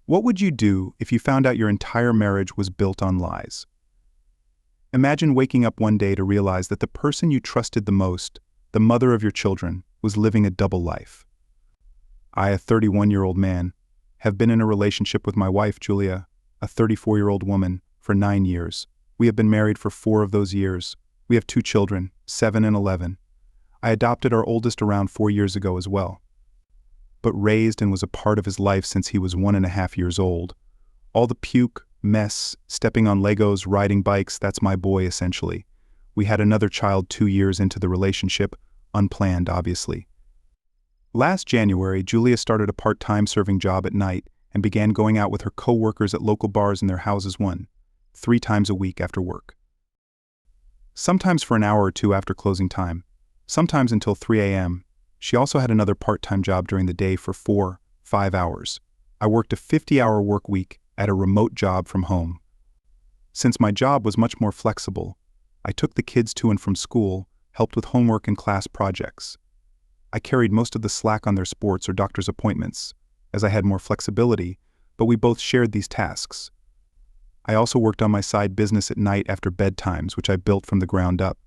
What would you do if you found out your entire marriage was built on lies? Imagine waking up one day to realize that the person you trusted the most, the mother of your children, was living a double life. I, a 31-year-old man, have been in a relationship with my wife, Julia, a 34-year-old woman, for 9 years. We have been married for 4 of those years. We have 2 children, 7 and 11. I adopted our oldest around 4 years ago as well, but raised and was a part of his life since he was 1.5 years old. All the puke, mess, stepping on Legos, riding bikes, that's my boy essentially. We had another child 2 years into the relationship, unplanned obviously. Last January, Julia started a part-time serving job at night and began going out with her co-workers at local bars in their houses 1-3 times a week after work. Sometimes for an hour or two after closing time, sometimes until 3 a.m. She also had another part-time job during the day for 4-5 hours. I worked a 50-hour work week at a remote job from home. Since my job was much more flexible, I took the kids to and from school, helped with homework and class projects. I carried most of the slack on their sports or doctor's appointments, as I had more flexibility, but we both shared these tasks. I also worked on my side business at night after bedtimes, which I built from the ground up.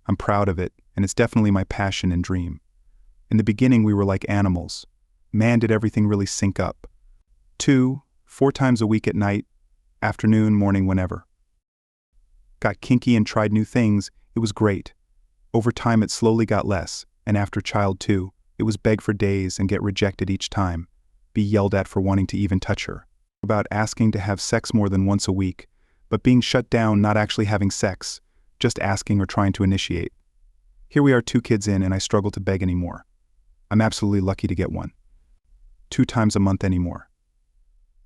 I'm proud of it, and it's definitely my passion and dream. In the beginning, we were like animals. Man, did everything really sync up. 2-4 times a week at night, afternoon, morning, whenever. Got kinky and tried new things. It was great. Over time, it slowly got less, and after child 2, it was beg for days and get rejected each time, be yelled at for wanting to even touch her. About asking to have sex more than once a week, but being shut down, not actually having sex, just asking or trying to initiate. Here we are 2 kids in, and I struggle to beg anymore. I'm absolutely lucky to get 1-2 times a month anymore.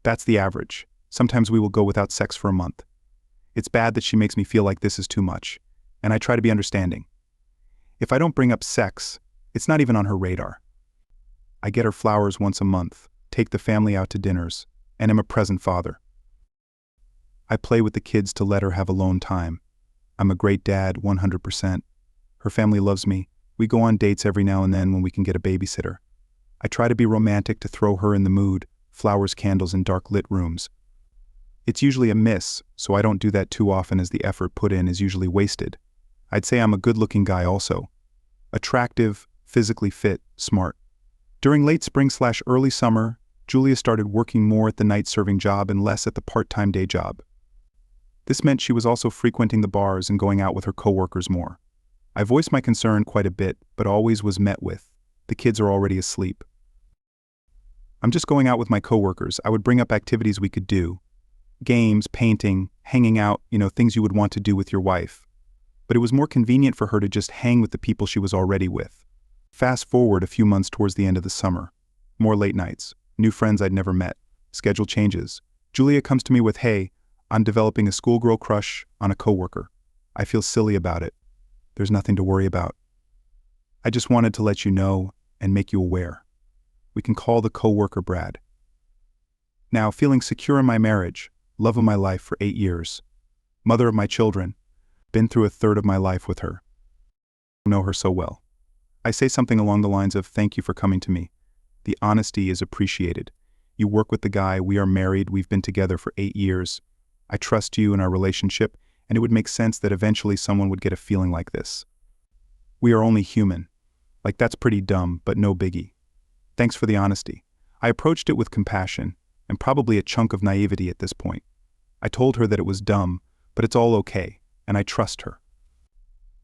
That's the average. Sometimes we will go without sex for a month. It's bad that she makes me feel like this is too much, and I try to be understanding. If I don't bring up sex, it's not even on her radar. I get her flowers once a month, take the family out to dinners, and am a present father. I play with the kids to let her have alone time. I'm a great dad, 100%. Her family loves me. We go on dates every now and then when we can get a babysitter. I try to be romantic to throw her in the mood, flowers, candles, and dark lit rooms. It's usually a miss, so I don't do that too often as the effort put in is usually wasted. I'd say I'm a good-looking guy also. Attractive, physically fit, smart. During late spring/early summer, Julia started working more at the night-serving job and less at the part-time day job. This meant she was also frequenting the bars and going out with her coworkers more. I voiced my concern quite a bit, but always was met with, "The kids are already asleep." I'm just going out with my coworkers. I would bring up activities we could do. Games, painting, hanging out, things you would want to do with your wife. But it was more convenient for her to just hang with the people she was already with. Fast forward a few months towards the end of the summer. More late nights, new friends I'd never met, schedule changes. Julia comes to me with, "Hey, I'm developing a schoolgirl crush on a coworker. I feel silly about it. There's nothing to worry about. I just wanted to let you know and make you aware. We can call the coworker Brad." Now, feeling secure in my marriage, love of my life for 8 years, mother of my children, been through a third of my life with her. I know her so well. I say something along the lines of, "Thank you for coming to me. The honesty is appreciated. You work with the guy, we are married, we've been together for 8 years. I trust you in our relationship, and it would make sense that eventually someone would get a feeling like this. We are only human. Like, that's pretty dumb, but no biggie. Thanks for the honesty." I approached it with compassion, and probably a chunk of naivety at this point. I told her that it was dumb, but it's all okay, and I trust her.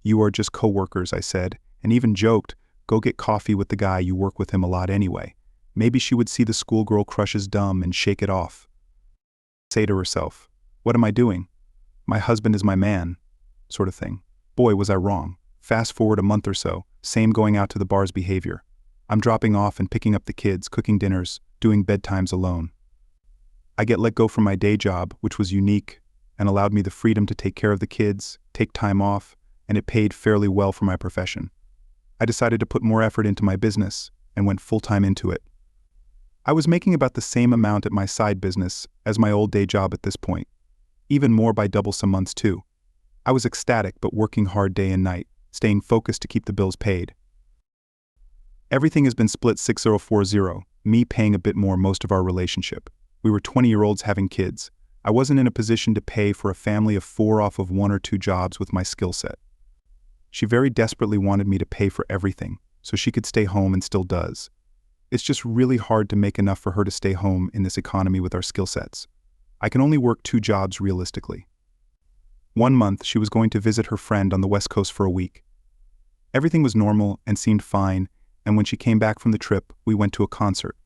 "You are just coworkers," I said, and even joked, "Go get coffee with the guy, you work with him a lot anyway." Maybe she would see the schoolgirl crush as dumb and shake it off. Say to herself, "What am I doing? My husband is my man," sort of thing. Boy, was I wrong. Fast forward a month or so, same going out to the bars behavior. I'm dropping off and picking up the kids, cooking dinners, doing bedtimes alone. I get let go from my day job, which was unique and allowed me the freedom to take care of the kids, take time off, and it paid fairly well for my profession. I decided to put more effort into my business and went full-time into it. I was making about the same amount at my side business as my old day job at this point, even more by double some months too. I was ecstatic but working hard day and night, staying focused to keep the bills paid. Everything has been split 60-40, me paying a bit more most of our relationship. We were 20-year-olds having kids. I wasn't in a position to pay for a family of 4 off of 1 or 2 jobs with my skill set. She very desperately wanted me to pay for everything, so she could stay home and still does. It's just really hard to make enough for her to stay home in this economy with our skill sets. I can only work 2 jobs realistically. One month, she was going to visit her friend on the West Coast for a week. Everything was normal and seemed fine, and when she came back from the trip, we went to a concert.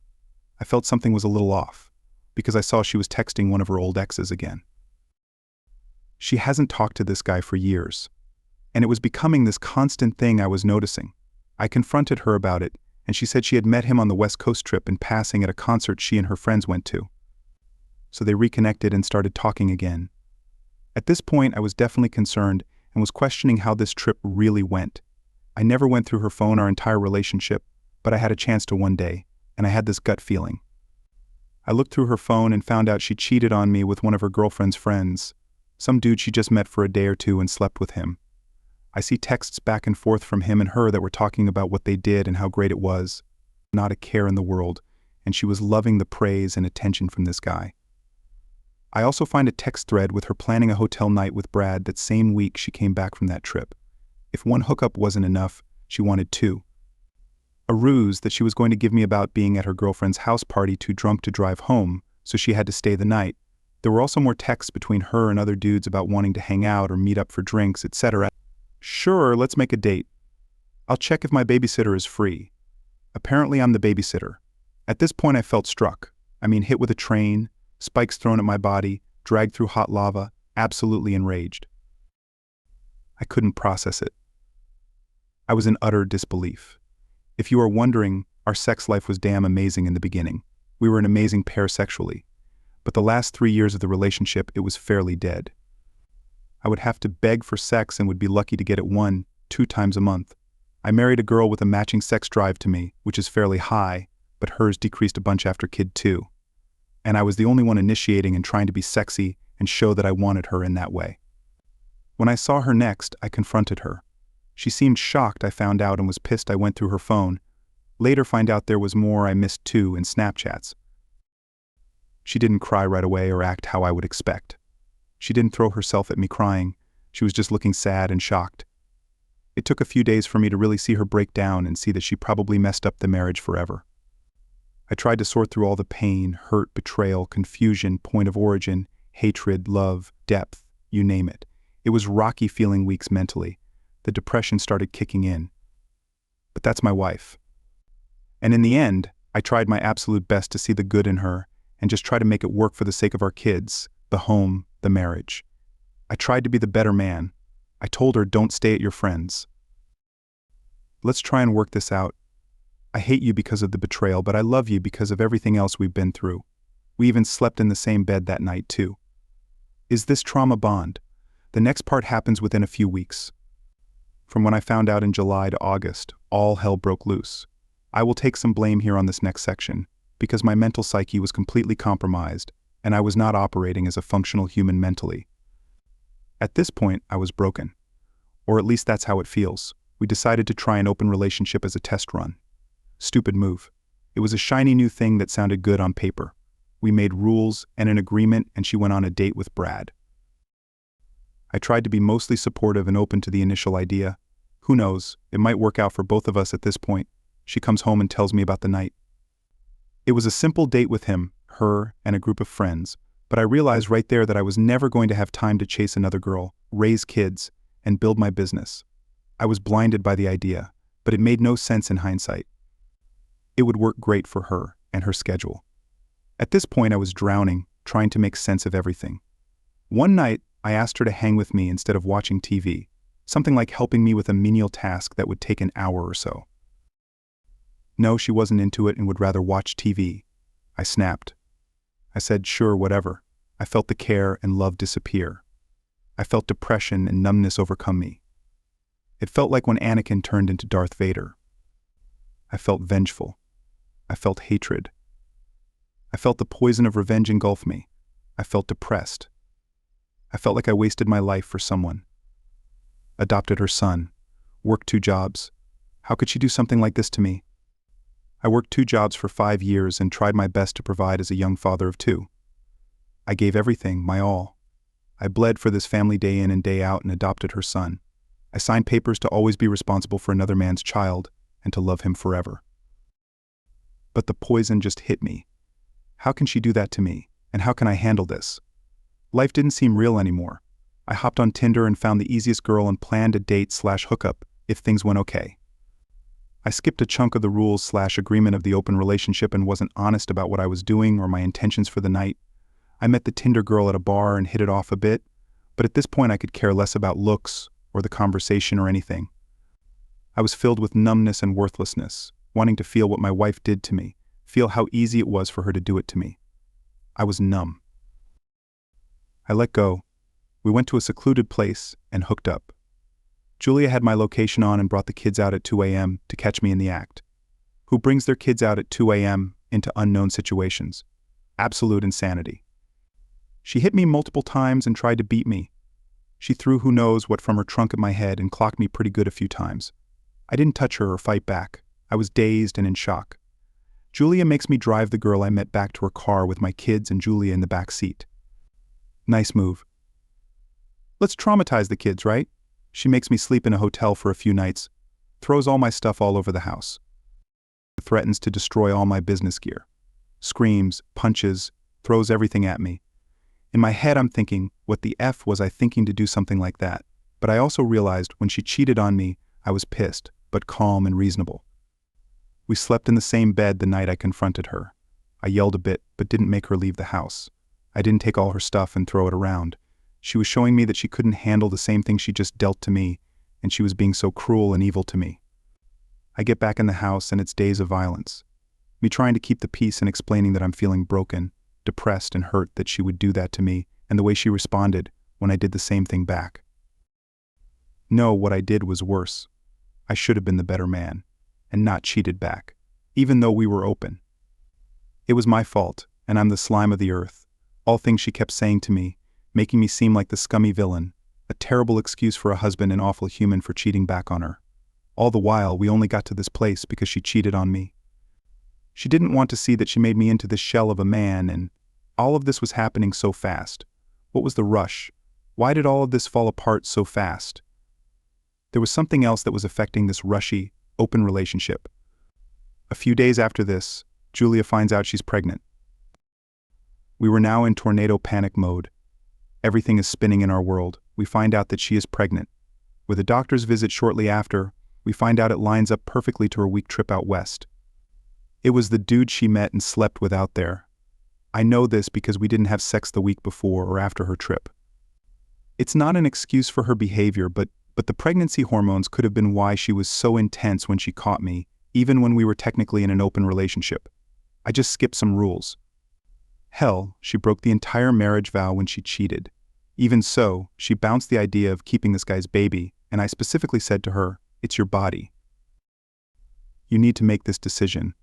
I felt something was a little off, because I saw she was texting one of her old exes again. She hasn't talked to this guy for years, and it was becoming this constant thing I was noticing. I confronted her about it, and she said she had met him on the West Coast trip in passing at a concert she and her friends went to. So they reconnected and started talking again. At this point, I was definitely concerned and was questioning how this trip really went. I never went through her phone our entire relationship, but I had a chance to one day, and I had this gut feeling. I looked through her phone and found out she cheated on me with one of her girlfriend's friends, some dude she just met for a day or two and slept with him. I see texts back and forth from him and her that were talking about what they did and how great it was. Not a care in the world, and she was loving the praise and attention from this guy. I also find a text thread with her planning a hotel night with Brad that same week she came back from that trip. If 1 hookup wasn't enough, she wanted 2. A ruse that she was going to give me about being at her girlfriend's house party too drunk to drive home, so she had to stay the night. There were also more texts between her and other dudes about wanting to hang out or meet up for drinks, etc. Sure, let's make a date. I'll check if my babysitter is free. Apparently I'm the babysitter. At this point I felt struck. Hit with a train, spikes thrown at my body, dragged through hot lava, absolutely enraged. I couldn't process it. I was in utter disbelief. If you are wondering, our sex life was damn amazing in the beginning. We were an amazing pair sexually. But the last 3 years of the relationship, it was fairly dead. I would have to beg for sex and would be lucky to get it 1, 2 times a month. I married a girl with a matching sex drive to me, which is fairly high, but hers decreased a bunch after kid 2. And I was the only one initiating and trying to be sexy and show that I wanted her in that way. When I saw her next, I confronted her. She seemed shocked I found out and was pissed I went through her phone. Later find out there was more I missed too in Snapchats. She didn't cry right away or act how I would expect. She didn't throw herself at me crying. She was just looking sad and shocked. It took a few days for me to really see her break down and see that she probably messed up the marriage forever. I tried to sort through all the pain, hurt, betrayal, confusion, point of origin, hatred, love, depth, you name it. It was rocky feeling weeks mentally. The depression started kicking in. But that's my wife. And in the end, I tried my absolute best to see the good in her and just try to make it work for the sake of our kids, the home, the marriage. I tried to be the better man. I told her, don't stay at your friends. Let's try and work this out. I hate you because of the betrayal, but I love you because of everything else we've been through. We even slept in the same bed that night too. Is this trauma bond? The next part happens within a few weeks. From when I found out in July to August, all hell broke loose. I will take some blame here on this next section, because my mental psyche was completely compromised, and I was not operating as a functional human mentally. At this point, I was broken. Or at least that's how it feels. We decided to try an open relationship as a test run. Stupid move. It was a shiny new thing that sounded good on paper. We made rules and an agreement, and she went on a date with Brad. I tried to be mostly supportive and open to the initial idea. Who knows, it might work out for both of us at this point. She comes home and tells me about the night. It was a simple date with him, her, and a group of friends, but I realized right there that I was never going to have time to chase another girl, raise kids, and build my business. I was blinded by the idea, but it made no sense in hindsight. It would work great for her and her schedule. At this point, I was drowning, trying to make sense of everything. One night, I asked her to hang with me instead of watching TV, something like helping me with a menial task that would take an hour or so. No, she wasn't into it and would rather watch TV. I snapped. I said, sure, whatever. I felt the care and love disappear. I felt depression and numbness overcome me. It felt like when Anakin turned into Darth Vader. I felt vengeful. I felt hatred. I felt the poison of revenge engulf me. I felt depressed. I felt like I wasted my life for someone. Adopted her son. Worked 2 jobs. How could she do something like this to me? I worked 2 jobs for 5 years and tried my best to provide as a young father of 2. I gave everything, my all. I bled for this family day in and day out and adopted her son. I signed papers to always be responsible for another man's child and to love him forever. But the poison just hit me. How can she do that to me? And how can I handle this? Life didn't seem real anymore. I hopped on Tinder and found the easiest girl and planned a date/hookup if things went okay. I skipped a chunk of the rules/agreement of the open relationship and wasn't honest about what I was doing or my intentions for the night. I met the Tinder girl at a bar and hit it off a bit, but at this point I could care less about looks or the conversation or anything. I was filled with numbness and worthlessness, wanting to feel what my wife did to me, feel how easy it was for her to do it to me. I was numb. I let go. We went to a secluded place and hooked up. Julia had my location on and brought the kids out at 2 a.m. to catch me in the act. Who brings their kids out at 2 a.m. into unknown situations? Absolute insanity. She hit me multiple times and tried to beat me. She threw who knows what from her trunk at my head and clocked me pretty good a few times. I didn't touch her or fight back. I was dazed and in shock. Julia makes me drive the girl I met back to her car with my kids and Julia in the back seat. Nice move. Let's traumatize the kids, right? She makes me sleep in a hotel for a few nights, throws all my stuff all over the house. Threatens to destroy all my business gear. Screams, punches, throws everything at me. In my head I'm thinking, what the F was I thinking to do something like that? But I also realized when she cheated on me, I was pissed, but calm and reasonable. We slept in the same bed the night I confronted her. I yelled a bit, but didn't make her leave the house. I didn't take all her stuff and throw it around. She was showing me that she couldn't handle the same thing she just dealt to me, and she was being so cruel and evil to me. I get back in the house and it's days of violence. Me trying to keep the peace and explaining that I'm feeling broken, depressed and hurt that she would do that to me, and the way she responded when I did the same thing back. No, what I did was worse. I should have been the better man, and not cheated back, even though we were open. It was my fault, and I'm the slime of the earth. All things she kept saying to me, making me seem like the scummy villain, a terrible excuse for a husband and awful human for cheating back on her. All the while, we only got to this place because she cheated on me. She didn't want to see that she made me into this shell of a man, and all of this was happening so fast. What was the rush? Why did all of this fall apart so fast? There was something else that was affecting this rushy, open relationship. A few days after this, Julia finds out she's pregnant. We were now in tornado panic mode. Everything is spinning in our world. We find out that she is pregnant. With a doctor's visit shortly after, we find out it lines up perfectly to her week trip out west. It was the dude she met and slept with out there. I know this because we didn't have sex the week before or after her trip. It's not an excuse for her behavior, but the pregnancy hormones could have been why she was so intense when she caught me, even when we were technically in an open relationship. I just skipped some rules. Hell, she broke the entire marriage vow when she cheated. Even so, she bounced the idea of keeping this guy's baby, and I specifically said to her, "It's your body. You need to make this decision.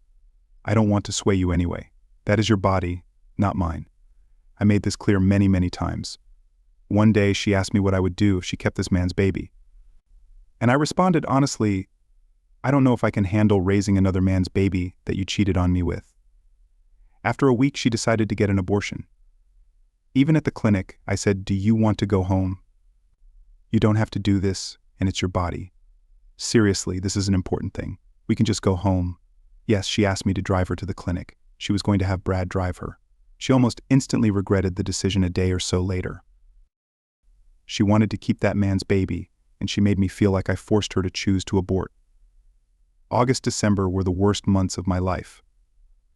I don't want to sway you anyway. That is your body, not mine." I made this clear many, many times. One day she asked me what I would do if she kept this man's baby. And I responded honestly, "I don't know if I can handle raising another man's baby that you cheated on me with." After a week, she decided to get an abortion. Even at the clinic, I said, "Do you want to go home? You don't have to do this, and it's your body. Seriously, this is an important thing. We can just go home." Yes, she asked me to drive her to the clinic. She was going to have Brad drive her. She almost instantly regretted the decision a day or so later. She wanted to keep that man's baby, and she made me feel like I forced her to choose to abort. August, December were the worst months of my life.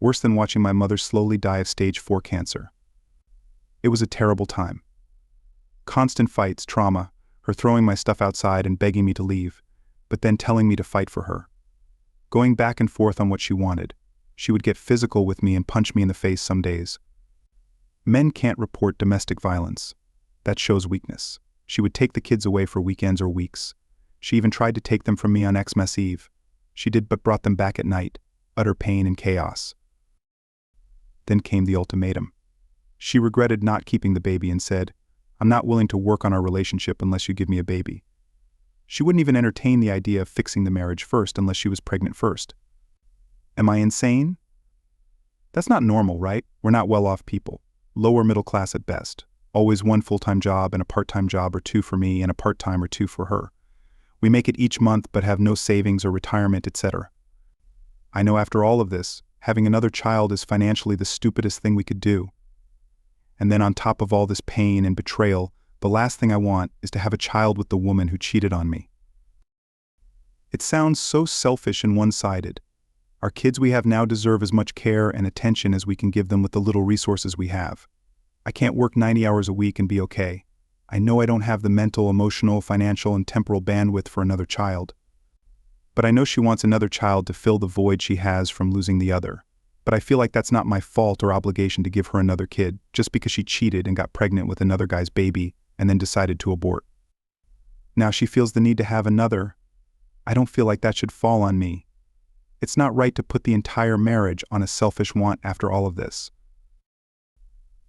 Worse than watching my mother slowly die of stage 4 cancer. It was a terrible time. Constant fights, trauma, her throwing my stuff outside and begging me to leave, but then telling me to fight for her. Going back and forth on what she wanted. She would get physical with me and punch me in the face some days. Men can't report domestic violence. That shows weakness. She would take the kids away for weekends or weeks. She even tried to take them from me on Xmas Eve. She did, but brought them back at night. Utter pain and chaos. Then came the ultimatum. She regretted not keeping the baby and said, "I'm not willing to work on our relationship unless you give me a baby." She wouldn't even entertain the idea of fixing the marriage first unless she was pregnant first. Am I insane? That's not normal, right? We're not well-off people. lower middle class at best, always one full-time job and a part-time job or two for me and a part-time or two for her. We make it each month but have no savings or retirement, etc. I know after all of this, having another child is financially the stupidest thing we could do. And then on top of all this pain and betrayal, the last thing I want is to have a child with the woman who cheated on me. It sounds so selfish and one-sided. Our kids we have now deserve as much care and attention as we can give them with the little resources we have. I can't work 90 hours a week and be okay. I know I don't have the mental, emotional, financial, and temporal bandwidth for another child. But I know she wants another child to fill the void she has from losing the other. But I feel like that's not my fault or obligation to give her another kid just because she cheated and got pregnant with another guy's baby and then decided to abort. Now she feels the need to have another. I don't feel like that should fall on me. It's not right to put the entire marriage on a selfish want after all of this.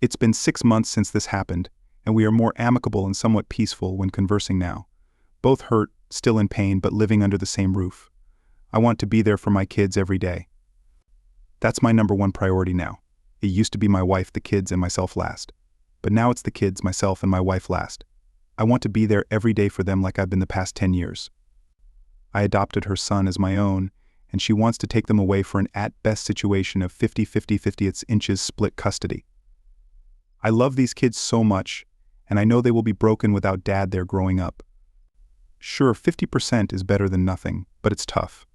It's been 6 months since this happened, and we are more amicable and somewhat peaceful when conversing now. Both hurt, still in pain, but living under the same roof. I want to be there for my kids every day. That's my number one priority now. It used to be my wife, the kids, and myself last. But now it's the kids, myself, and my wife last. I want to be there every day for them like I've been the past 10 years. I adopted her son as my own, and she wants to take them away for an at-best situation of 50-50 inches split custody. I love these kids so much, and I know they will be broken without dad there growing up. Sure, 50% is better than nothing, but it's tough.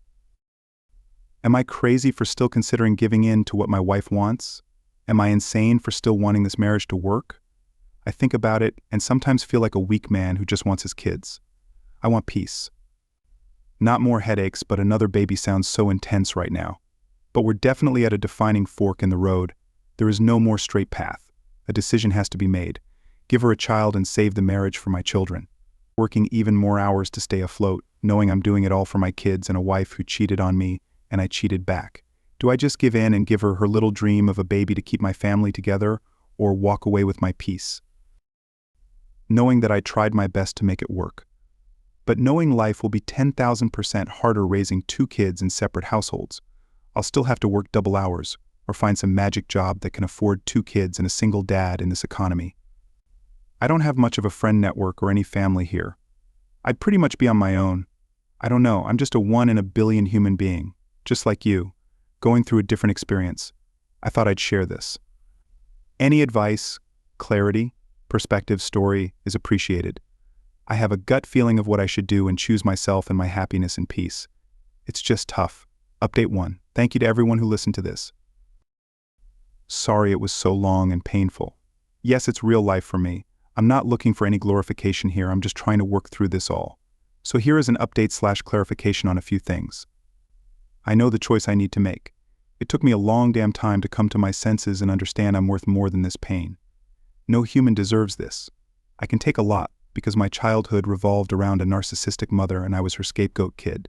Am I crazy for still considering giving in to what my wife wants? Am I insane for still wanting this marriage to work? I think about it and sometimes feel like a weak man who just wants his kids. I want peace. Not more headaches, but another baby sounds so intense right now. But we're definitely at a defining fork in the road. There is no more straight path. A decision has to be made. Give her a child and save the marriage for my children. Working even more hours to stay afloat, knowing I'm doing it all for my kids and a wife who cheated on me, and I cheated back. Do I just give in and give her her little dream of a baby to keep my family together, or walk away with my peace? Knowing that I tried my best to make it work. But knowing life will be 10,000% harder raising 2 kids in separate households. I'll still have to work double hours, or find some magic job that can afford 2 kids and a single dad in this economy. I don't have much of a friend network or any family here. I'd pretty much be on my own. I don't know, I'm just a 1 in a billion human being, just like you, going through a different experience. I thought I'd share this. Any advice, clarity, perspective, story is appreciated. I have a gut feeling of what I should do and choose myself and my happiness and peace. It's just tough. Update 1. Thank you to everyone who listened to this. Sorry it was so long and painful. Yes, it's real life for me. I'm not looking for any glorification here, I'm just trying to work through this all. So here is an update/clarification on a few things. I know the choice I need to make. It took me a long damn time to come to my senses and understand I'm worth more than this pain. No human deserves this. I can take a lot, because my childhood revolved around a narcissistic mother and I was her scapegoat kid.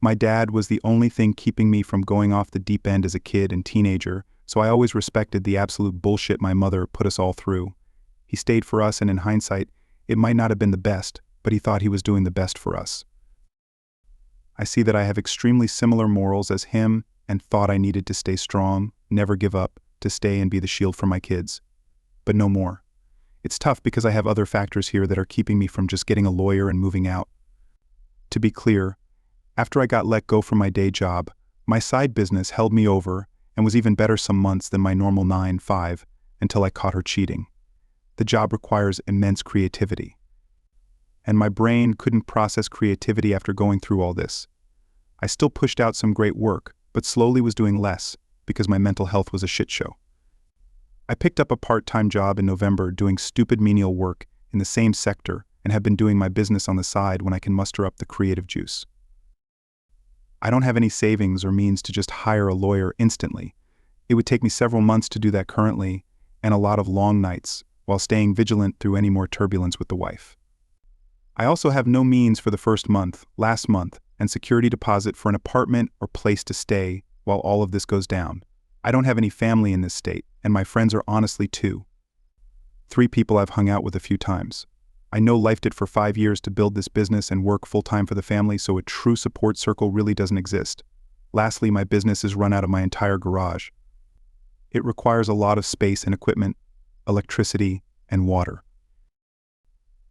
My dad was the only thing keeping me from going off the deep end as a kid and teenager, so I always respected the absolute bullshit my mother put us all through. He stayed for us, and in hindsight, it might not have been the best, but he thought he was doing the best for us. I see that I have extremely similar morals as him and thought I needed to stay strong, never give up, to stay and be the shield for my kids. But no more. It's tough because I have other factors here that are keeping me from just getting a lawyer and moving out. To be clear, after I got let go from my day job, my side business held me over and was even better some months than my normal 9-5 until I caught her cheating. The job requires immense creativity. And my brain couldn't process creativity after going through all this. I still pushed out some great work, but slowly was doing less because my mental health was a shit show. I picked up a part-time job in November doing stupid menial work in the same sector and have been doing my business on the side when I can muster up the creative juice. I don't have any savings or means to just hire a lawyer instantly. It would take me several months to do that currently, and a lot of long nights, while staying vigilant through any more turbulence with the wife. I also have no means for the first month, last month, and security deposit for an apartment or place to stay while all of this goes down. I don't have any family in this state, and my friends are honestly 2. 3 people I've hung out with a few times. I know lifed it for 5 years to build this business and work full-time for the family, so a true support circle really doesn't exist. Lastly, my business is run out of my entire garage. It requires a lot of space and equipment, electricity, and water.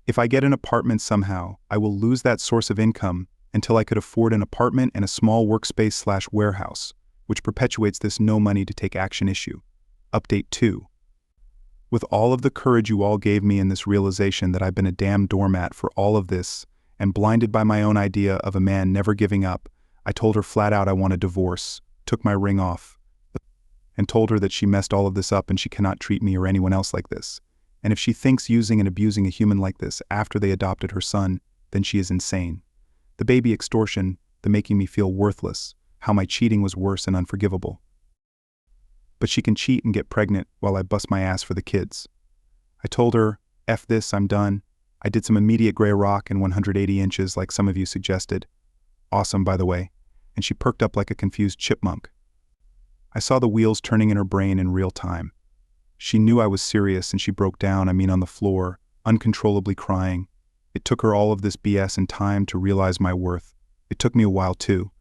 If I get an apartment somehow, I will lose that source of income until I could afford an apartment and a small workspace/warehouse, which perpetuates this no money to take action issue. Update 2. With all of the courage you all gave me in this realization that I've been a damn doormat for all of this, and blinded by my own idea of a man never giving up, I told her flat out I want a divorce, took my ring off, and told her that she messed all of this up and she cannot treat me or anyone else like this. And if she thinks using and abusing a human like this after they adopted her son, then she is insane. The baby extortion, the making me feel worthless, how my cheating was worse and unforgivable. But she can cheat and get pregnant while I bust my ass for the kids. I told her, F this, I'm done. I did some immediate gray rock in 180 inches like some of you suggested. Awesome, by the way. And she perked up like a confused chipmunk. I saw the wheels turning in her brain in real time. She knew I was serious and she broke down, on the floor, uncontrollably crying. It took her all of this BS and time to realize my worth. It took me a while too.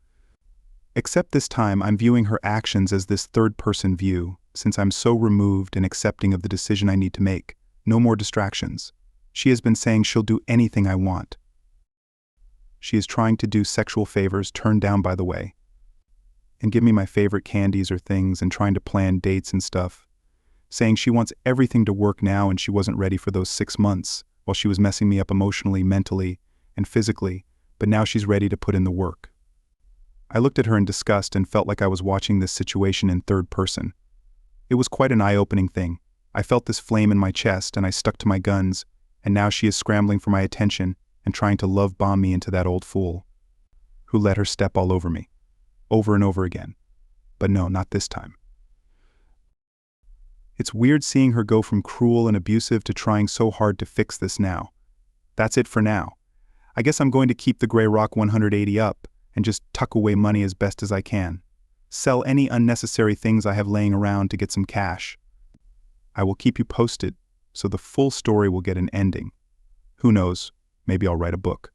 Except this time I'm viewing her actions as this third-person view, since I'm so removed and accepting of the decision I need to make. No more distractions. She has been saying she'll do anything I want. She is trying to do sexual favors, turned down by the way, and give me my favorite candies or things and trying to plan dates and stuff. Saying she wants everything to work now and she wasn't ready for those 6 months while she was messing me up emotionally, mentally, and physically, but now she's ready to put in the work. I looked at her in disgust and felt like I was watching this situation in third person. It was quite an eye-opening thing. I felt this flame in my chest and I stuck to my guns, and now she is scrambling for my attention and trying to love bomb me into that old fool who let her step all over me, over and over again. But no, not this time. It's weird seeing her go from cruel and abusive to trying so hard to fix this now. That's it for now. I guess I'm going to keep the gray rock 180 up and just tuck away money as best as I can. Sell any unnecessary things I have laying around to get some cash. I will keep you posted, so the full story will get an ending. Who knows, maybe I'll write a book.